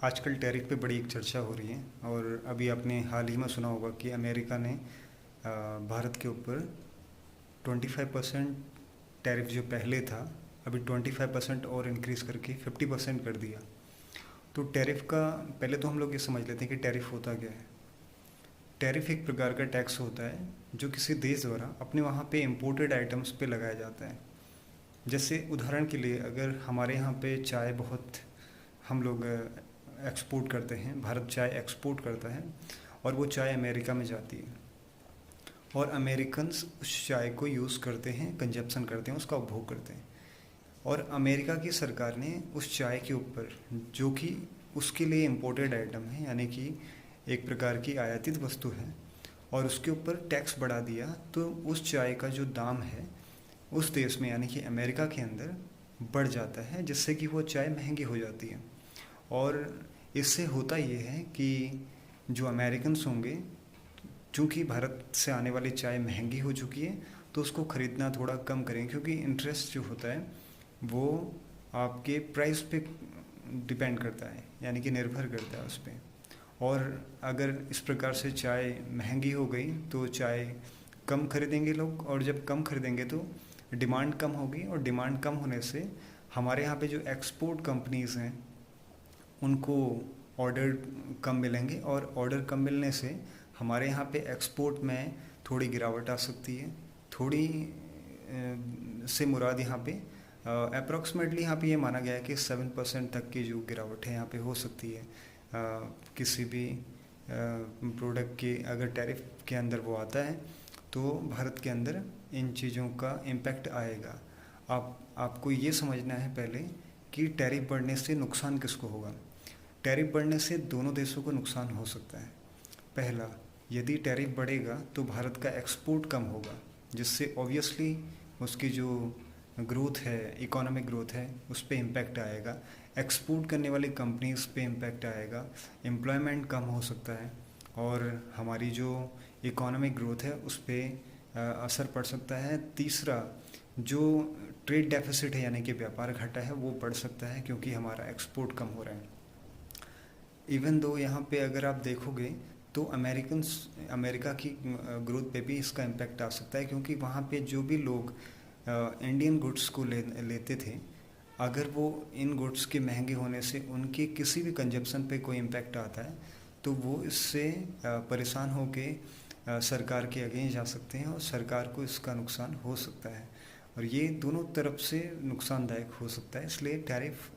आजकल टैरिफ पे बड़ी एक चर्चा हो रही है। और अभी आपने हाल ही में सुना होगा कि अमेरिका ने भारत के ऊपर 25% टैरिफ जो पहले था, अभी 25% और इंक्रीज़ करके 50% कर दिया। तो टैरिफ का पहले तो हम लोग ये समझ लेते हैं कि टैरिफ होता क्या है। टैरिफ एक प्रकार का टैक्स होता है जो किसी देश द्वारा अपने वहाँ पे इम्पोर्टेड आइटम्स पे लगाया जाता है। जैसे उदाहरण के लिए, अगर हमारे यहाँ पे चाय बहुत हम लोग एक्सपोर्ट करते हैं, भारत चाय एक्सपोर्ट करता है और वो चाय अमेरिका में जाती है और अमेरिकन्स उस चाय को यूज़ करते हैं, कंजप्शन करते हैं, उसका उपभोग करते हैं। और अमेरिका की सरकार ने उस चाय के ऊपर, जो कि उसके लिए इम्पोर्टेड आइटम है, यानी कि एक प्रकार की आयातित वस्तु है, और उसके ऊपर टैक्स बढ़ा दिया, तो उस चाय का जो दाम है उस देश में यानी कि अमेरिका के अंदर बढ़ जाता है, जिससे कि वो चाय महंगी हो जाती है। और इससे होता ये है कि जो अमेरिकन्स होंगे, चूँकि भारत से आने वाली चाय महंगी हो चुकी है, तो उसको ख़रीदना थोड़ा कम करें, क्योंकि इंटरेस्ट जो होता है वो आपके प्राइस पे डिपेंड करता है, यानी कि निर्भर करता है उस पर। और अगर इस प्रकार से चाय महंगी हो गई तो चाय कम खरीदेंगे लोग, और जब कम खरीदेंगे तो डिमांड कम होगी, और डिमांड कम होने से हमारे यहाँ पे जो एक्सपोर्ट कंपनीज़ हैं उनको ऑर्डर कम मिलेंगे, और ऑर्डर कम मिलने से हमारे यहाँ पे एक्सपोर्ट में थोड़ी गिरावट आ सकती है। थोड़ी से मुराद यहाँ पे अप्रॉक्सीमेटली यहाँ पे ये माना गया है कि 7% तक की जो गिरावट है यहाँ पे हो सकती है। किसी भी प्रोडक्ट के अगर टैरिफ के अंदर वो आता है तो भारत के अंदर इन चीज़ों का इम्पैक्ट आएगा। आपको ये समझना है पहले कि टैरिफ बढ़ने से नुकसान किसको होगा। टैरिफ बढ़ने से दोनों देशों को नुकसान हो सकता है। पहला, यदि टैरिफ बढ़ेगा तो भारत का एक्सपोर्ट कम होगा, जिससे ऑब्वियसली उसकी जो ग्रोथ है, इकोनॉमिक ग्रोथ है, उस पर इम्पैक्ट आएगा। एक्सपोर्ट करने वाली कंपनीज पे इम्पैक्ट आएगा, एम्प्लॉयमेंट कम हो सकता है, और हमारी जो इकोनॉमिक ग्रोथ है उस पर असर पड़ सकता है। तीसरा, जो ट्रेड डेफिसिट है यानी कि व्यापार घाटा है, वो बढ़ सकता है, क्योंकि हमारा एक्सपोर्ट कम हो रहा है। इवन दो यहाँ पे अगर आप देखोगे तो अमेरिका की ग्रोथ पे भी इसका इम्पैक्ट आ सकता है, क्योंकि वहाँ पे जो भी लोग इंडियन गुड्स को लेते थे, अगर वो इन गुड्स के महंगे होने से उनके किसी भी कंजप्शन पे कोई इम्पैक्ट आता है तो वो इससे परेशान होके सरकार के अगेंस्ट जा सकते हैं, और सरकार को इसका नुकसान हो सकता है, और ये दोनों तरफ से नुकसानदायक हो सकता है। इसलिए टैरिफ